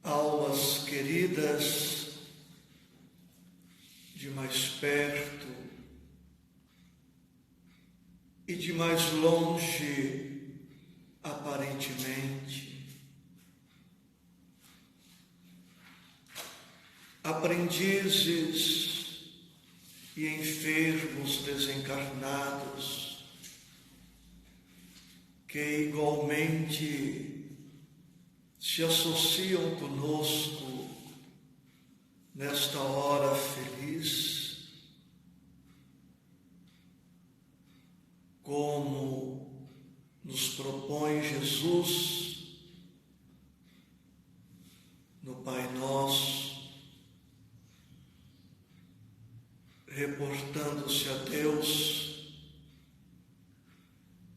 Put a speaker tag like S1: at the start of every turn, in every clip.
S1: Almas queridas, de mais perto e de mais longe, aparentemente, aprendizes e enfermos desencarnados, que igualmente se associam conosco nesta hora feliz, como nos propõe Jesus no Pai Nosso, reportando-se a Deus: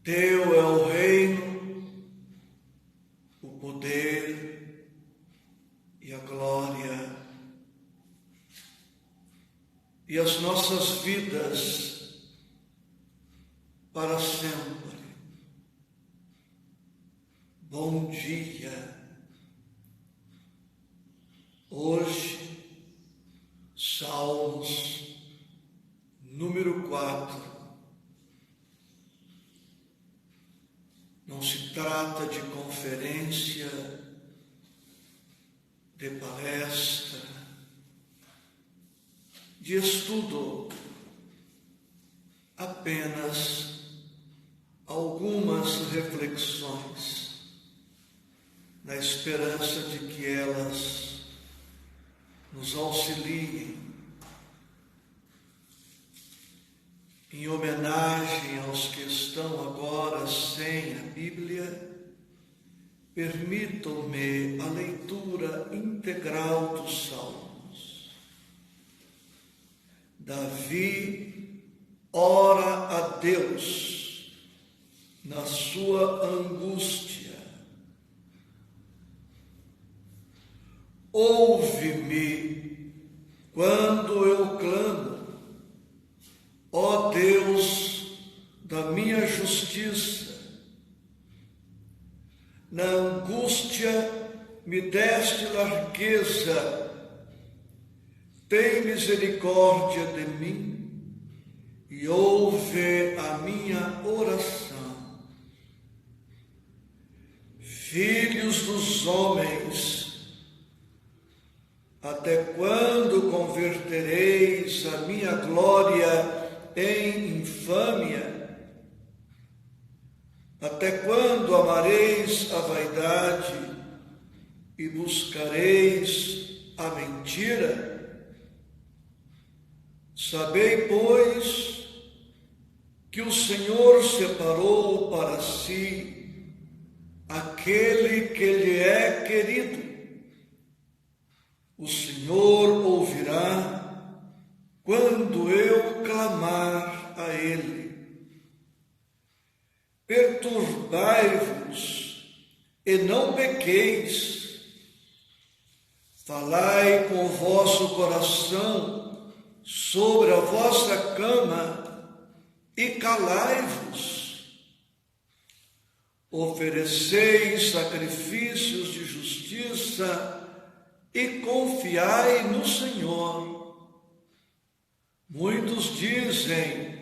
S1: Teu é o reino, o poder e a glória, e as nossas vidas para sempre. Bom dia. Hoje, Salmos número 4. Não se trata de conferência, de palestra, de estudo, apenas algumas reflexões, na esperança de que elas nos auxiliem em homenagem aos que estão agora sem a Bíblia. Permitam-me a leitura integral dos Salmos. Davi ora a Deus na sua angústia. Ouve-me quando eu clamo, ó Deus da minha justiça. Na angústia me deste largueza, tem misericórdia de mim e ouve a minha oração. Filhos dos homens, até quando convertereis a minha glória em infâmia? Até quando amareis a vaidade e buscareis a mentira? Sabei, pois, que o Senhor separou para si aquele que lhe é querido. O Senhor ouvirá quando eu clamar a Ele. Perturbai-vos e não pequeis. Falai com o vosso coração sobre a vossa cama e calai-vos. Ofereceis sacrifícios de justiça e confiai no Senhor. Muitos dizem: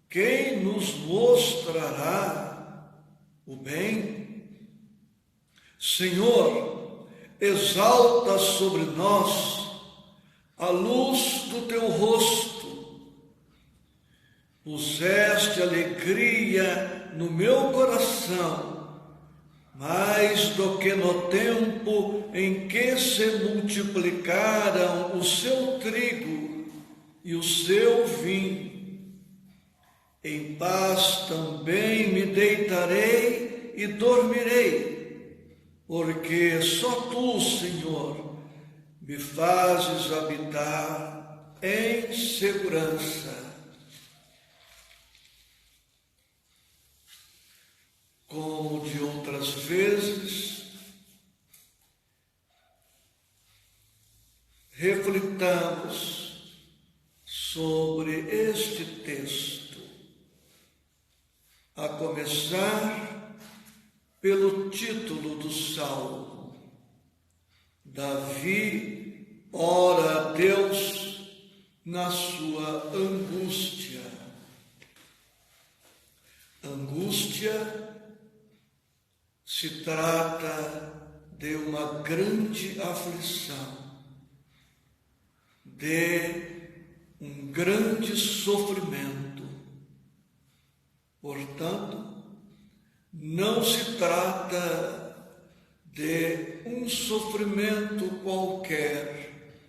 S1: quem nos mostrará o bem? Senhor, exalta sobre nós a luz do teu rosto. Puseste alegria no meu coração, mais do que no tempo em que se multiplicaram o seu trigo e o seu vinho. Em paz também me deitarei e dormirei, porque só tu, Senhor, me fazes habitar em segurança. Como de outras vezes, reflitamos sobre este texto, a começar pelo título do salmo. Davi ora a Deus na sua angústia. Angústia se trata de uma grande aflição, de um grande sofrimento. Portanto, não se trata de um sofrimento qualquer,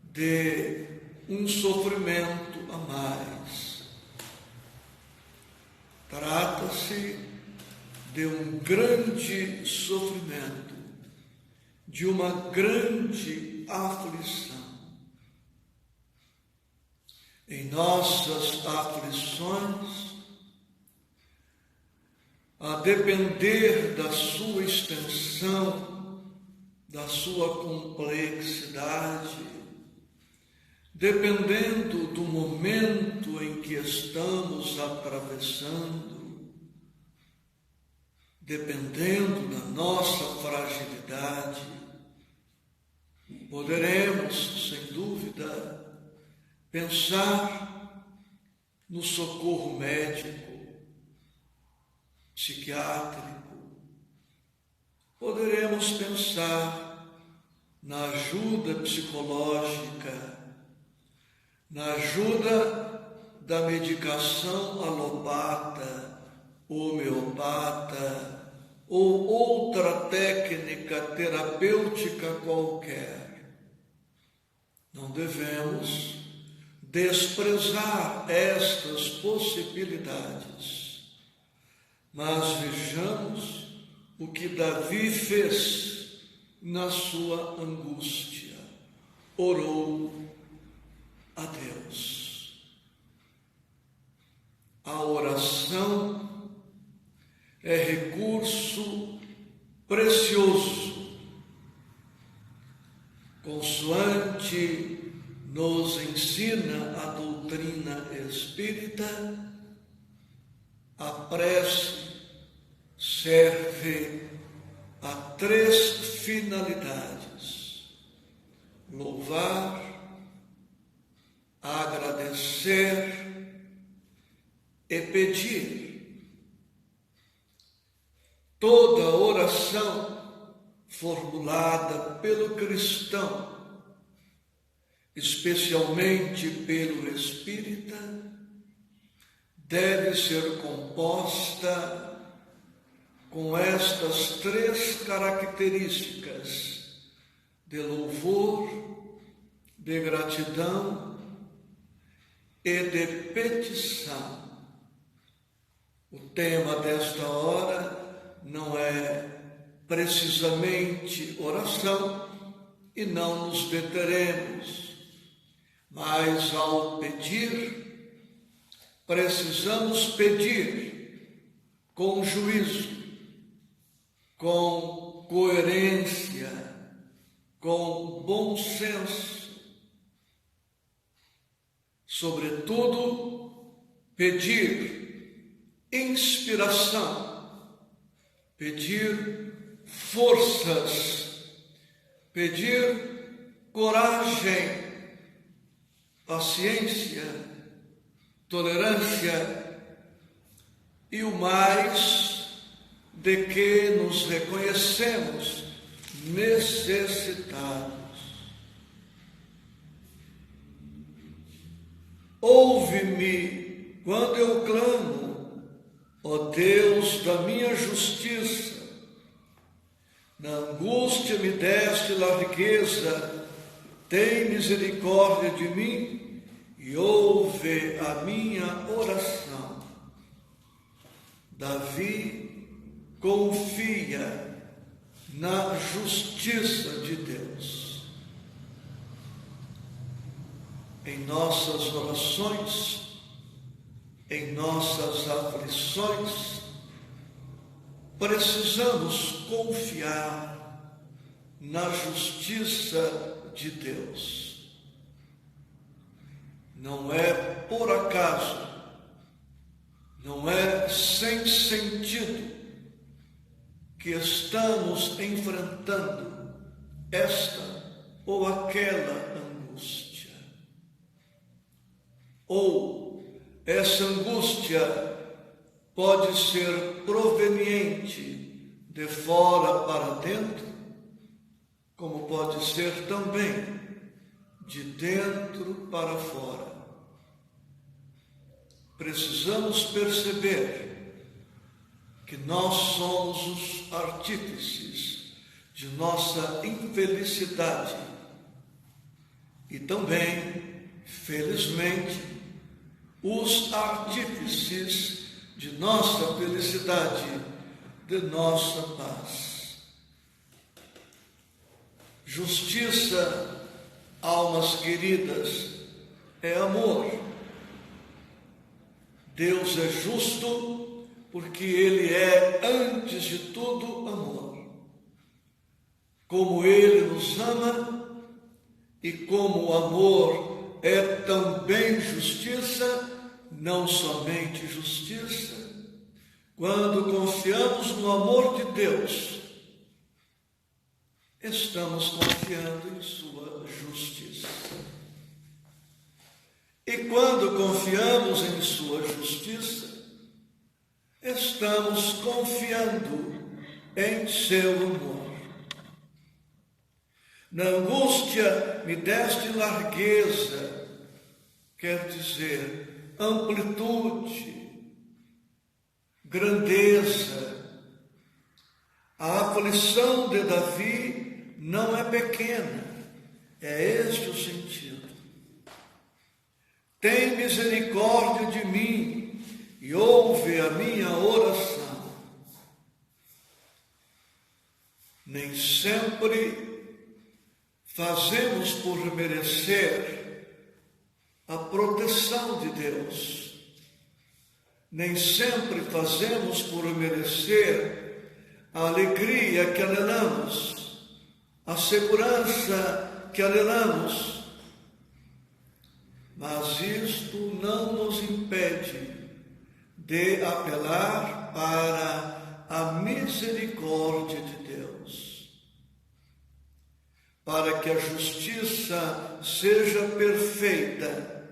S1: de um sofrimento a mais. Trata-se de um grande sofrimento, de uma grande aflição. Em nossas aflições, a depender da sua extensão, da sua complexidade, dependendo do momento em que estamos atravessando, dependendo da nossa fragilidade, poderemos, sem dúvida, pensar no socorro médico, psiquiátrico, poderemos pensar na ajuda psicológica, na ajuda da medicação alopata, homeopata ou outra técnica terapêutica qualquer. Não devemos desprezar estas possibilidades, mas vejamos o que Davi fez na sua angústia. Orou a Deus. A oração é recurso precioso, consoante nos ensina a doutrina espírita. A prece serve a 3 finalidades: louvar, agradecer e pedir. Toda oração formulada pelo cristão, especialmente pelo espírita, deve ser composta com estas 3 características: de louvor, de gratidão e de petição. O tema desta hora não é precisamente oração e não nos deteremos, mas ao pedir, precisamos pedir com juízo, com coerência, com bom senso. Sobretudo, pedir inspiração, pedir forças, pedir coragem, paciência, tolerância e o mais de que nos reconhecemos necessitados. Ouve-me quando eu clamo, ó Deus da minha justiça. Na angústia me deste largueza, tem misericórdia de mim e ouve a minha oração. Davi confia na justiça de Deus. Em nossas orações, em nossas aflições, precisamos confiar na justiça de Deus. Não é por acaso, não é sem sentido que estamos enfrentando esta ou aquela angústia. Ou essa angústia pode ser proveniente de fora para dentro, como pode ser também de dentro para fora. Precisamos perceber que nós somos os artífices de nossa infelicidade e também, felizmente, os artífices de nossa felicidade, de nossa paz. Justiça, almas queridas, é amor. Deus é justo porque Ele é, antes de tudo, amor. Como Ele nos ama e como o amor é também justiça, não somente justiça, quando confiamos no amor de Deus, estamos confiando em sua justiça. E quando confiamos em sua justiça, estamos confiando em seu amor. Na angústia me deste largueza, quer dizer, amplitude, grandeza. A aflição de Davi não é pequena, é este o sentido. Tem misericórdia de mim e ouve a minha oração. Nem sempre fazemos por merecer a proteção de Deus. Nem sempre fazemos por merecer a alegria que anelamos, a segurança que anelamos. Mas isto não nos impede de apelar para a misericórdia de Deus. Para que a justiça seja perfeita,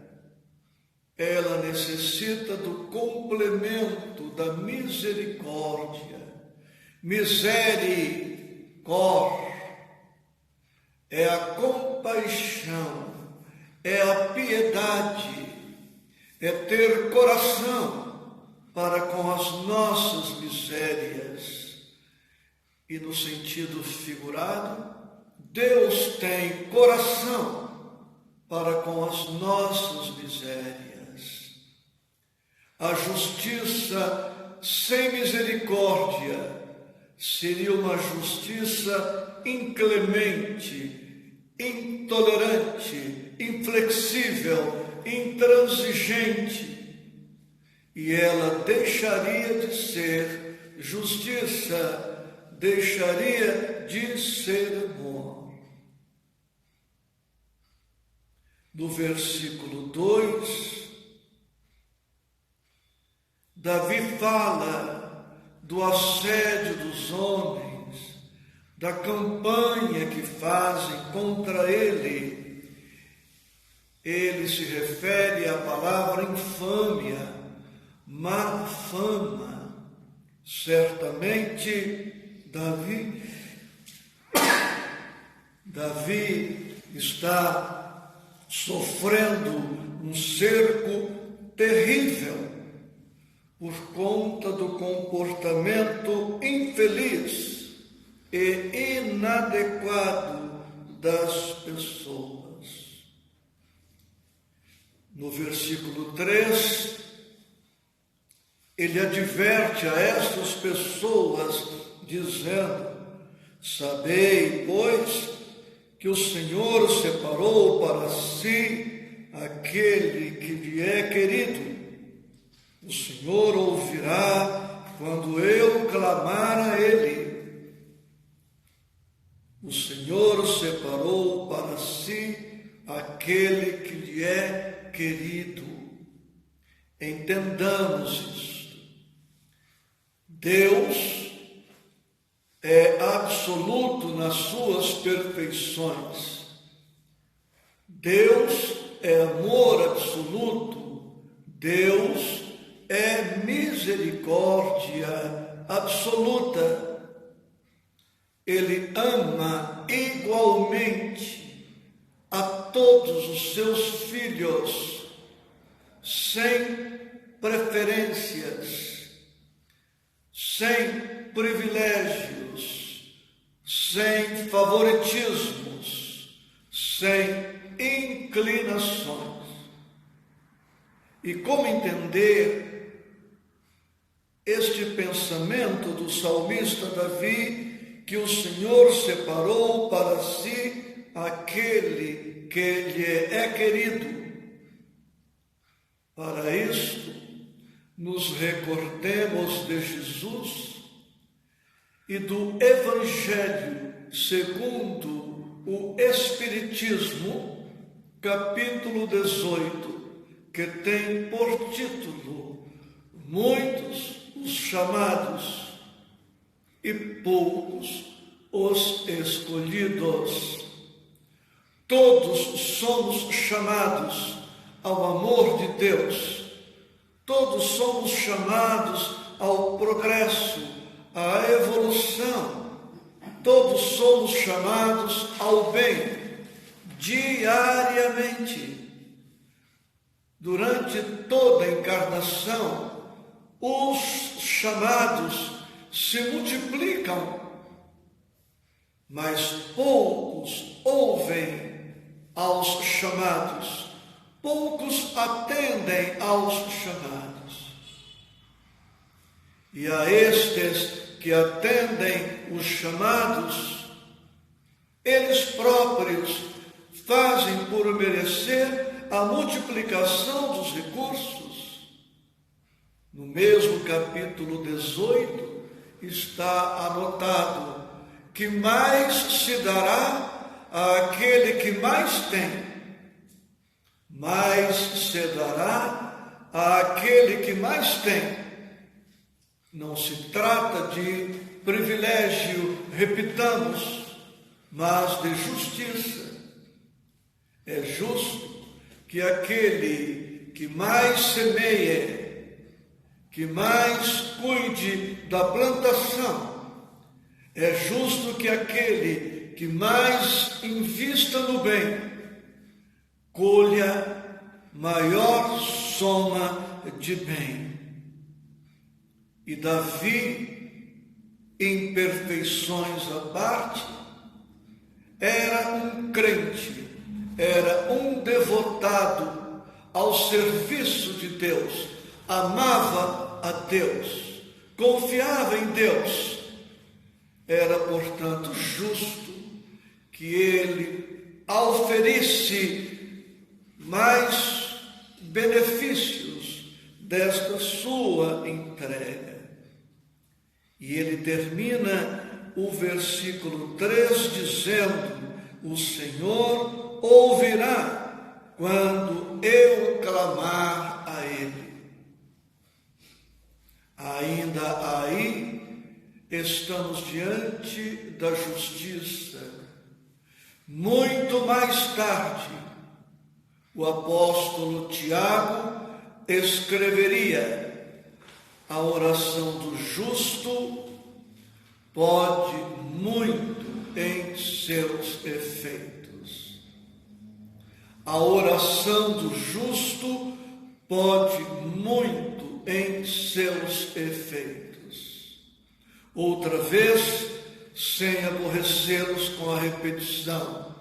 S1: ela necessita do complemento da misericórdia. Misericórdia é a compaixão, é a piedade, é ter coração para com as nossas misérias. E no sentido figurado, Deus tem coração para com as nossas misérias. A justiça sem misericórdia seria uma justiça inclemente, intolerante, inflexível, intransigente, e ela deixaria de ser justiça, deixaria de ser amor. No versículo 2, Davi fala do assédio dos homens, da campanha que fazem contra ele. Ele se refere à palavra infâmia, má fama. Certamente, Davi está sofrendo um cerco terrível por conta do comportamento infeliz e inadequado das pessoas. No versículo 3, ele adverte a estas pessoas, dizendo: Sabei, pois, que o Senhor separou para si aquele que lhe é querido. O Senhor ouvirá quando eu clamar a Ele. O Senhor separou para si aquele que lhe é querido. Entendamos isto. Deus é absoluto nas suas perfeições. Deus é amor absoluto. Deus é misericórdia absoluta. Ele ama igualmente a todos os seus filhos, sem preferências, sem privilégios, sem favoritismos, sem inclinações. E como entender este pensamento do salmista Davi, que o Senhor separou para si aquele que lhe é querido? Para isto, nos recordemos de Jesus e do Evangelho segundo o Espiritismo, capítulo 18, que tem por título Muitos os chamados e poucos os escolhidos. Todos somos chamados ao amor de Deus. Todos somos chamados ao progresso, à evolução. Todos somos chamados ao bem, diariamente. Durante toda a encarnação, os chamados se multiplicam, mas poucos ouvem aos chamados, poucos atendem aos chamados. E a estes que atendem os chamados, eles próprios fazem por merecer a multiplicação dos recursos. No mesmo capítulo 18, está anotado que mais se dará àquele que mais tem, mais se dará àquele que mais tem. Não se trata de privilégio, repitamos, mas de justiça. É justo que aquele que mais semeie, que mais cuide da plantação, é justo que aquele que mais invista no bem, colha maior soma de bem. E Davi, imperfeições à parte, era um crente, era um devotado ao serviço de Deus, amava a Deus, confiava em Deus. Era, portanto, justo que ele auferisse mais benefícios desta sua entrega. E ele termina o versículo 3 dizendo: o Senhor ouvirá quando eu clamar a Ele. Ainda aí estamos diante da justiça. Muito mais tarde, o apóstolo Tiago escreveria: a oração do justo pode muito em seus efeitos. A oração do justo pode muito em seus efeitos. Outra vez, sem aborrecê-los com a repetição,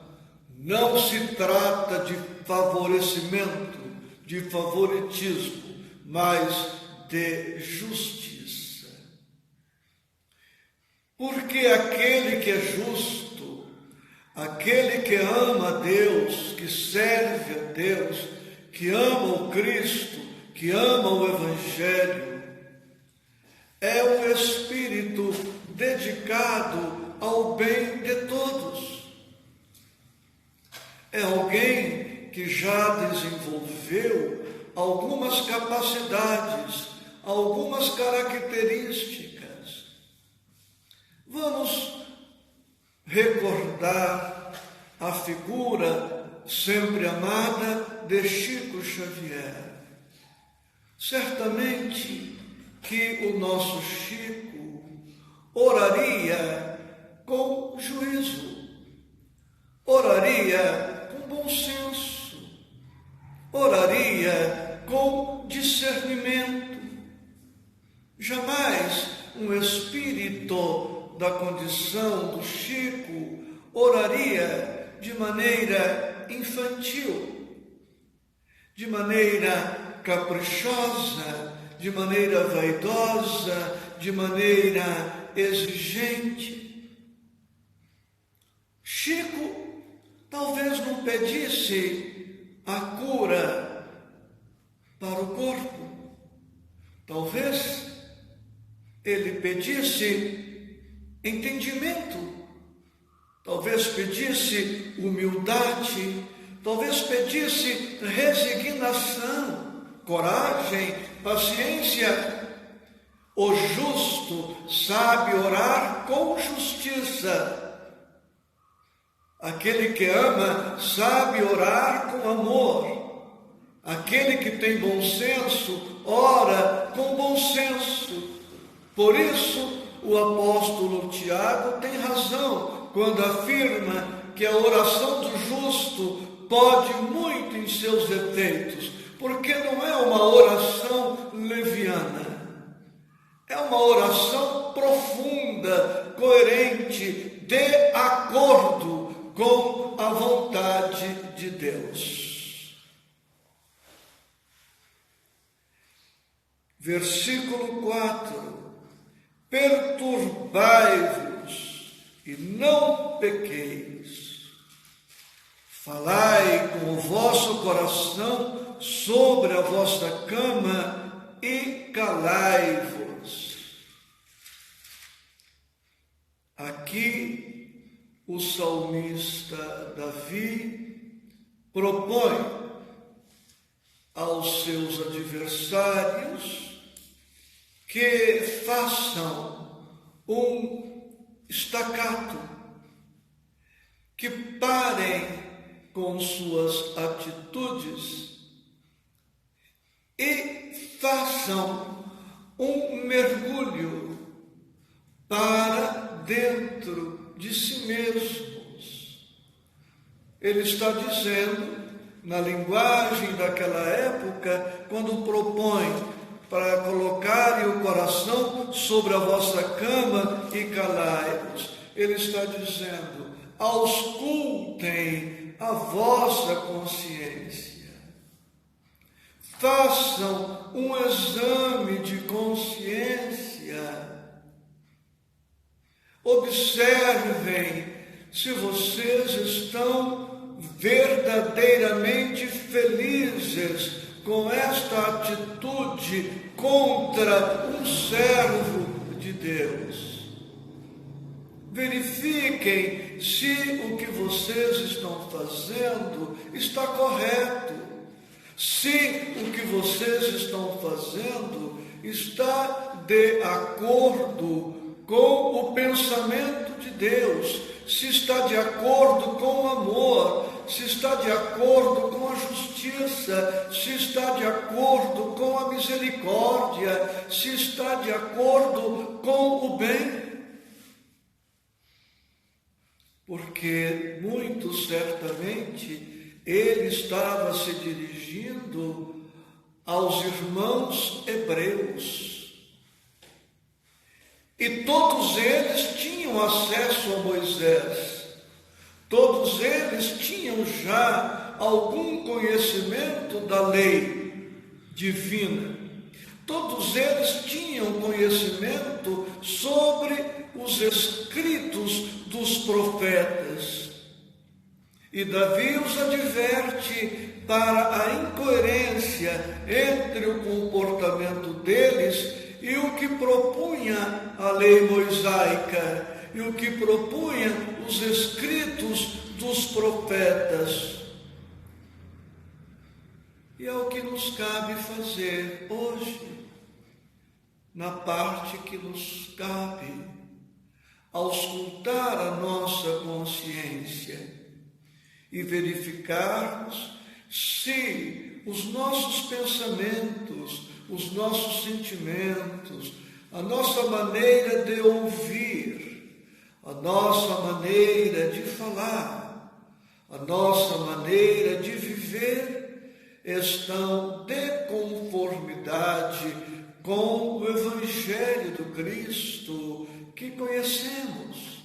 S1: não se trata de favorecimento, de favoritismo, mas de justiça. Porque aquele que é justo, aquele que ama a Deus, que serve a Deus, que ama o Cristo, que ama o Evangelho, é um espírito dedicado ao bem de todos. É alguém que já desenvolveu algumas capacidades, algumas características. Vamos recordar a figura sempre amada de Chico Xavier. Certamente que o nosso Chico oraria com juízo, oraria com bom senso, oraria com discernimento. Jamais um espírito da condição do Chico oraria de maneira infantil, de maneira caprichosa, de maneira vaidosa, de maneira exigente. Chico talvez não pedisse a cura para o corpo, talvez ele pedisse entendimento, talvez pedisse humildade, talvez pedisse resignação, coragem, paciência. O justo sabe orar com justiça. Aquele que ama sabe orar com amor. Aquele que tem bom senso ora com bom senso. Por isso, o apóstolo Tiago tem razão quando afirma que a oração do justo pode muito em seus defeitos, porque não é uma oração leviana. É uma oração profunda, coerente, de acordo com a vontade de Deus. Versículo 4. Perturbai-vos e não pequeis. Falai com o vosso coração sobre a vossa cama e calai-vos. Aqui o salmista Davi propõe aos seus adversários que façam um estacato, que parem com suas atitudes e façam um mergulho para dentro de si mesmos. Ele está dizendo, na linguagem daquela época, quando propõe para colocarem o coração sobre a vossa cama e calai-vos, ele está dizendo, auscultem a vossa consciência. Façam um exame de consciência. Observem se vocês estão verdadeiramente felizes com esta atitude contra um servo de Deus. Verifiquem se o que vocês estão fazendo está correto, se o que vocês estão fazendo está de acordo com o pensamento de Deus, se está de acordo com o amor, se está de acordo com a justiça, se está de acordo com a misericórdia, se está de acordo com o bem. Porque muito certamente ele estava se dirigindo aos irmãos hebreus. E todos eles tinham acesso a Moisés. Todos eles tinham já algum conhecimento da lei divina. Todos eles tinham conhecimento sobre os escritos dos profetas. E Davi os adverte para a incoerência entre o comportamento deles e o que propunha a lei mosaica e o que propunha os escritos dos profetas. E é o que nos cabe fazer hoje, na parte que nos cabe, auscultar a nossa consciência e verificarmos se os nossos pensamentos, os nossos sentimentos, a nossa maneira de ouvir, a nossa maneira de falar, a nossa maneira de viver estão de conformidade com o Evangelho do Cristo que conhecemos,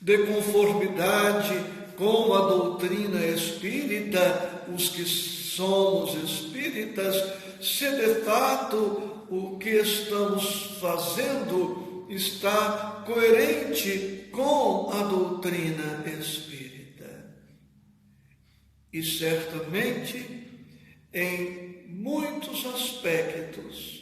S1: de conformidade com a doutrina espírita, os que somos espíritas, se de fato o que estamos fazendo está coerente com a doutrina espírita. E certamente, em muitos aspectos,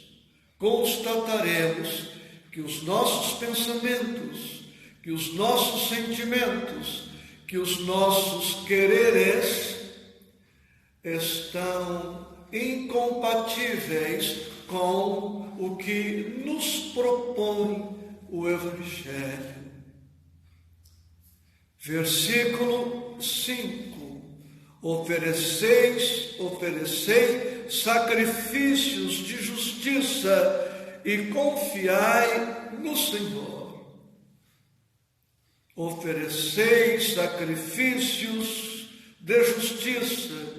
S1: constataremos que os nossos pensamentos, que os nossos sentimentos, que os nossos quereres estão incompatíveis com o que nos propõe o Evangelho. Versículo 5. Oferecei sacrifícios de justiça e confiai no Senhor. Oferecei sacrifícios de justiça,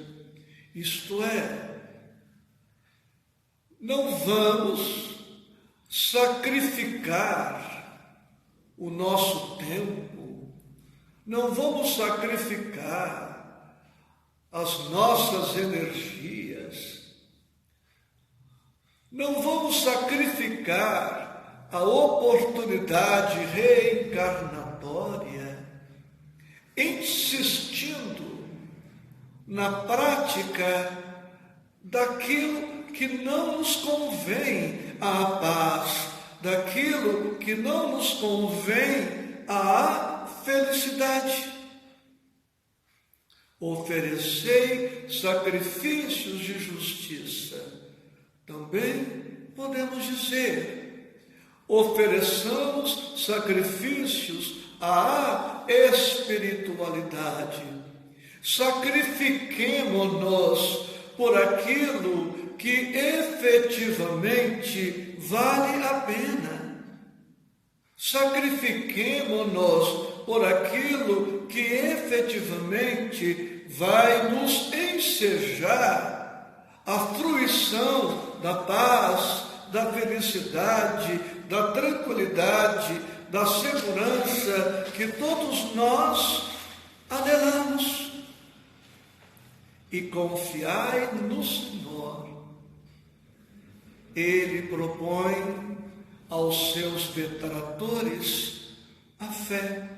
S1: isto é, não vamos sacrificar o nosso tempo, não vamos sacrificar as nossas energias, não vamos sacrificar a oportunidade reencarnatória, insistindo na prática daquilo que não nos convém à paz, daquilo que não nos convém à felicidade. Oferecei sacrifícios de justiça. Também podemos dizer, ofereçamos sacrifícios à espiritualidade. Sacrifiquemo-nos por aquilo que efetivamente vale a pena. Sacrifiquemo-nos por aquilo que efetivamente vai nos ensejar a fruição da paz, da felicidade, da tranquilidade, da segurança que todos nós anelamos. E confiai no Senhor. Ele propõe aos seus detratores a fé.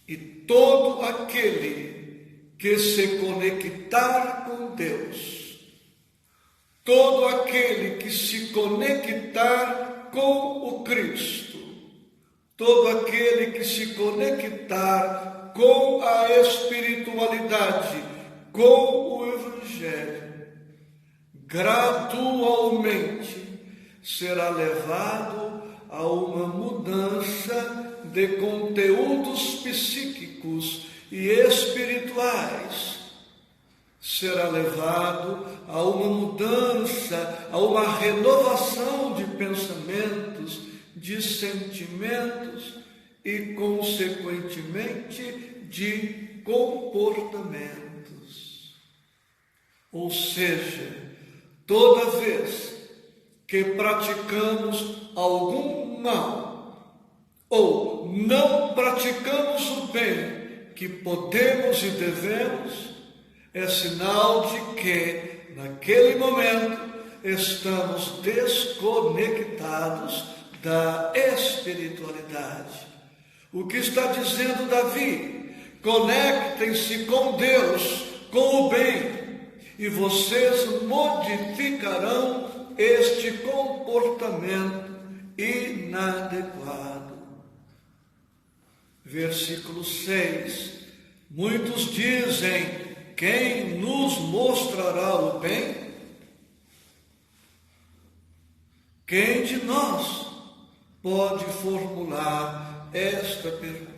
S1: E todo aquele que se conectar com Deus, todo aquele que se conectar com o Cristo, todo aquele que se conectar com a espiritualidade, com o Evangelho, gradualmente será levado a uma mudança de conteúdos psíquicos e espirituais. Será levado a uma mudança, a uma renovação de pensamentos, de sentimentos e, consequentemente, de comportamentos. Ou seja, toda vez que praticamos algum mal, ou não praticamos o bem que podemos e devemos, é sinal de que, naquele momento, estamos desconectados da espiritualidade. O que está dizendo Davi? Conectem-se com Deus, com o bem, e vocês modificarão este comportamento inadequado. Versículo 6. Muitos dizem: quem nos mostrará o bem? Quem de nós pode formular esta pergunta?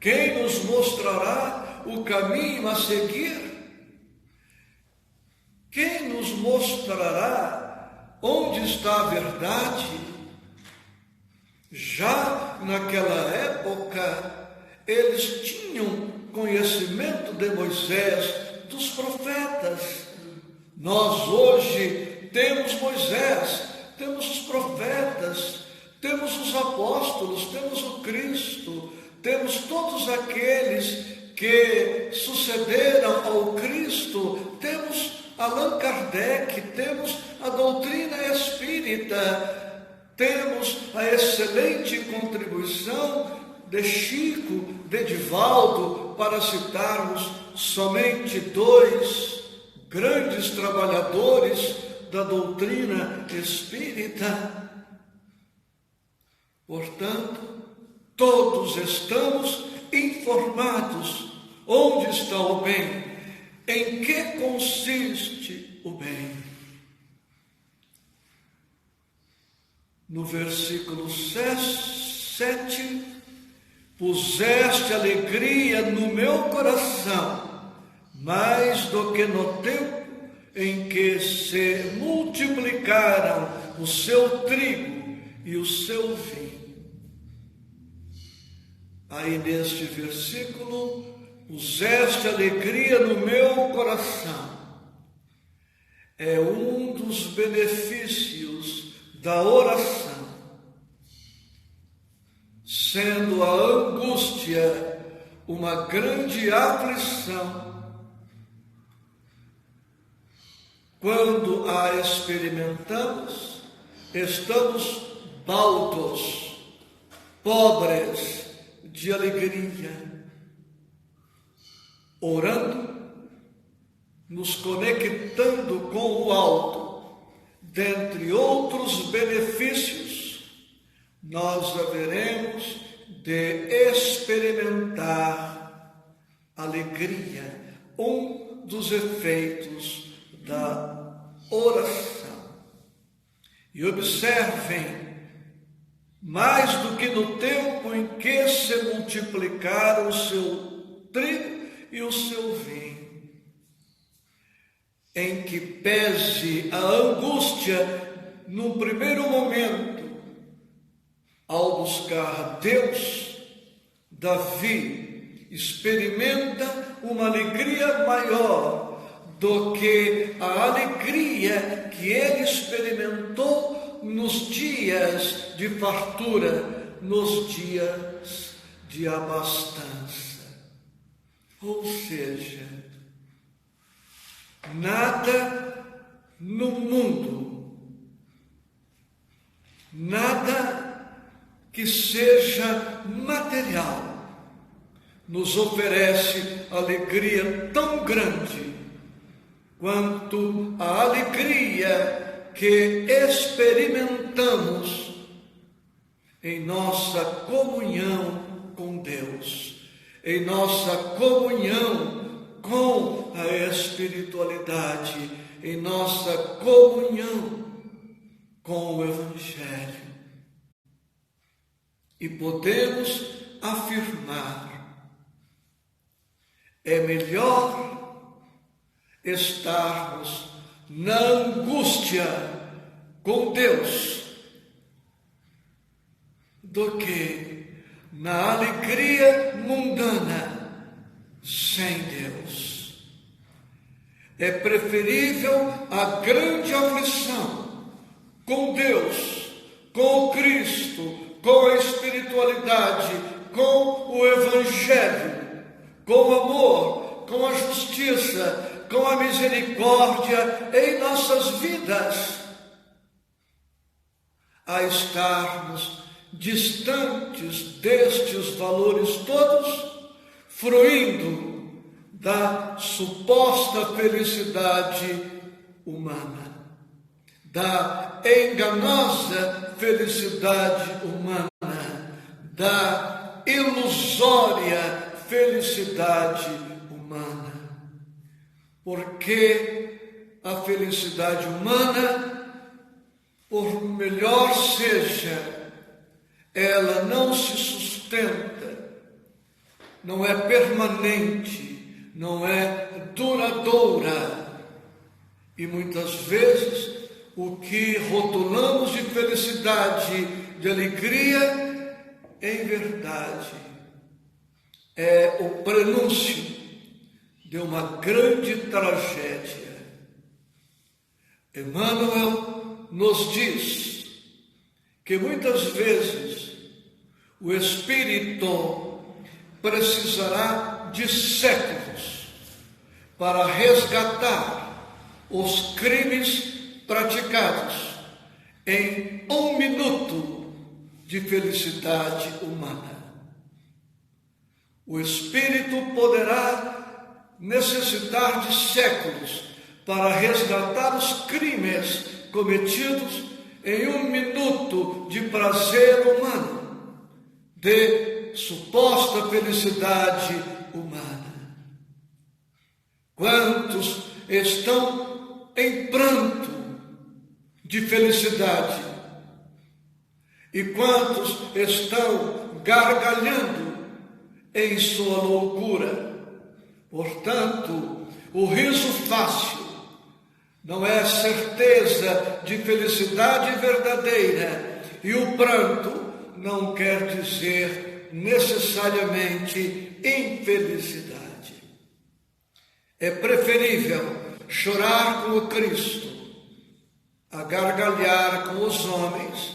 S1: Quem nos mostrará o caminho a seguir? Quem nos mostrará onde está a verdade? Já naquela época, eles tinham conhecimento de Moisés, dos profetas. Nós hoje temos Moisés, temos os profetas, temos os apóstolos, temos o Cristo, temos todos aqueles que sucederam ao Cristo, temos Allan Kardec, temos a doutrina espírita, temos a excelente contribuição de Chico, de Divaldo, para citarmos somente dois grandes trabalhadores da doutrina espírita. Portanto, todos estamos informados onde está o bem, em que consiste o bem. No versículo 7, puseste alegria no meu coração, mais do que no tempo em que se multiplicaram o seu trigo e o seu vinho. Aí neste versículo, puseste alegria no meu coração. É um dos benefícios da oração. Sendo a angústia uma grande aflição, quando a experimentamos, estamos baldos, pobres de alegria, orando, nos conectando com o alto, dentre outros benefícios, nós haveremos de experimentar alegria, um dos efeitos da oração. E observem, mais do que no tempo em que se multiplicaram o seu trigo e o seu vinho, em que pese a angústia no primeiro momento, ao buscar Deus, Davi experimenta uma alegria maior do que a alegria que ele experimentou nos dias de fartura, nos dias de abastança. Ou seja, nada no mundo, nada que seja material, nos oferece alegria tão grande quanto a alegria que experimentamos em nossa comunhão com Deus, em nossa comunhão com a espiritualidade, em nossa comunhão com o Evangelho. E podemos afirmar: é melhor estarmos na angústia com Deus do que na alegria mundana sem Deus. É preferível a grande aflição com Deus, com o Cristo, com a espiritualidade, com o Evangelho, com o amor, com a justiça, com a misericórdia em nossas vidas, a estarmos distantes destes valores todos, fruindo da suposta felicidade humana, da enganosa felicidade humana, da ilusória felicidade humana. Porque a felicidade humana, por melhor seja, ela não se sustenta, não é permanente, não é duradoura. E muitas vezes o que rotulamos de felicidade, de alegria, em verdade é o prenúncio de uma grande tragédia. Emmanuel nos diz que muitas vezes o espírito precisará de séculos para resgatar os crimes praticados em 1 minuto de felicidade humana. O espírito poderá necessitar de séculos para resgatar os crimes cometidos em 1 minuto de prazer humano, de suposta felicidade humana. Quantos estão em pranto de felicidade e quantos estão gargalhando em sua loucura? Portanto, o riso fácil não é certeza de felicidade verdadeira, e o pranto não quer dizer necessariamente infelicidade. É preferível chorar com o Cristo a gargalhar com os homens,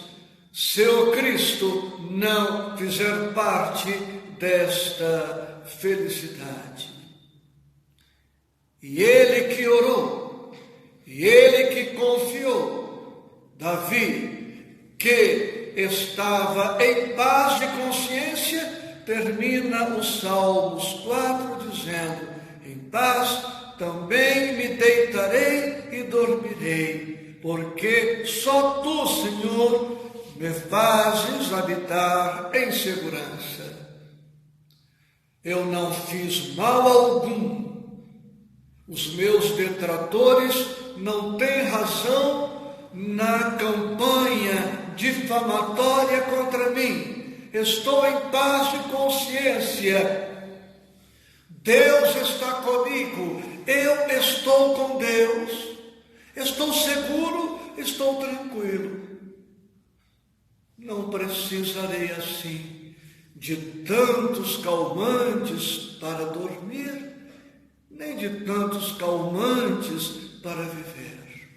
S1: se o Cristo não fizer parte desta felicidade. E ele que orou, e ele que confiou, Davi, que estava em paz de consciência, termina os Salmos 4 dizendo: em paz também me deitarei e dormirei, porque só tu, Senhor, me fazes habitar em segurança. Eu não fiz mal algum. Os meus detratores não têm razão na campanha difamatória contra mim. Estou em paz de consciência. Deus está comigo. Eu estou com Deus. Estou seguro, estou tranquilo. Não precisarei assim de tantos calmantes para dormir, nem de tantos calmantes para viver.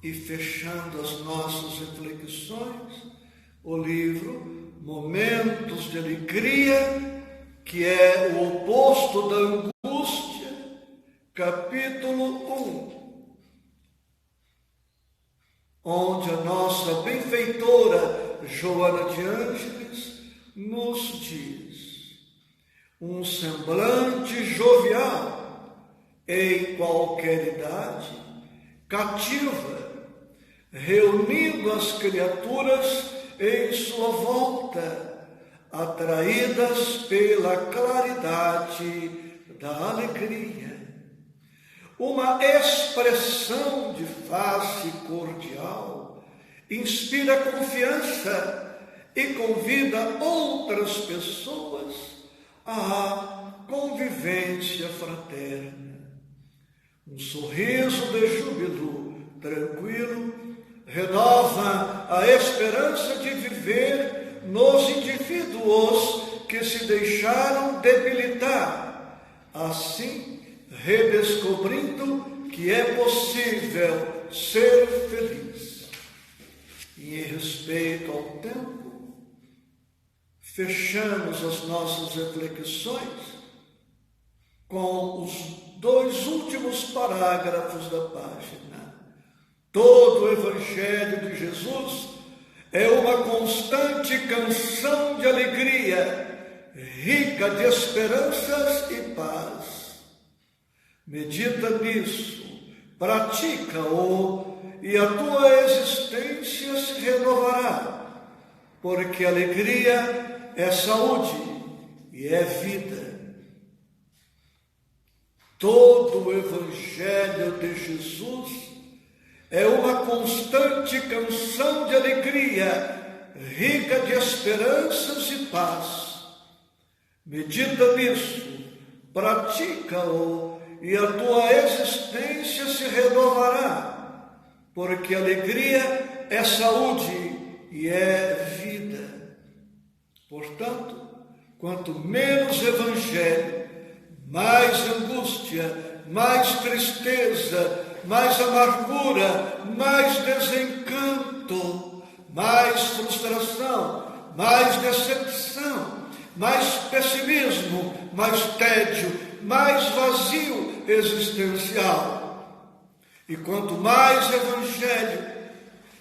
S1: E fechando as nossas reflexões, o livro Momentos de Alegria, que é o oposto da angústia, capítulo 1, onde a nossa benfeitora Joana de Ângeles nos diz: um semblante jovial em qualquer idade cativa, reunindo as criaturas em sua volta, atraídas pela claridade da alegria. Uma expressão de face cordial inspira confiança e convida outras pessoas à convivência fraterna. Um sorriso de júbilo tranquilo renova a esperança de viver nos indivíduos que se deixaram debilitar, assim redescobrindo que é possível ser feliz. E em respeito ao tempo, fechamos as nossas reflexões com os 2 últimos parágrafos da página. Todo o Evangelho de Jesus é uma constante canção de alegria, rica de esperanças e paz. Medita nisso, pratica-o e a tua existência se renovará, porque alegria é saúde e é vida. Todo o Evangelho de Jesus é uma constante canção de alegria, rica de esperanças e paz. Medita nisso, pratica-o e a tua existência se renovará, porque alegria é saúde e é vida. Portanto, quanto menos Evangelho, mais angústia, mais tristeza, mais amargura, mais desencanto, mais frustração, mais decepção, mais pessimismo, mais tédio, mais vazio existencial. E quanto mais Evangelho,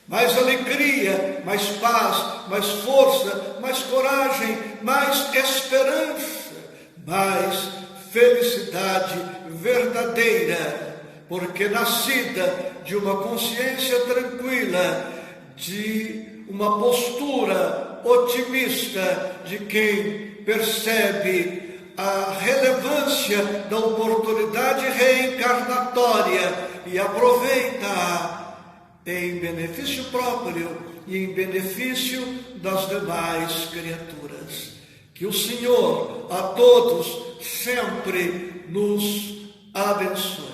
S1: mais alegria, mais paz, mais força, mais coragem, mais esperança, mais felicidade verdadeira, porque nascida de uma consciência tranquila, de uma postura otimista de quem percebe a relevância da oportunidade reencarnatória e aproveita-a em benefício próprio e em benefício das demais criaturas. Que o Senhor a todos sempre nos abençoe.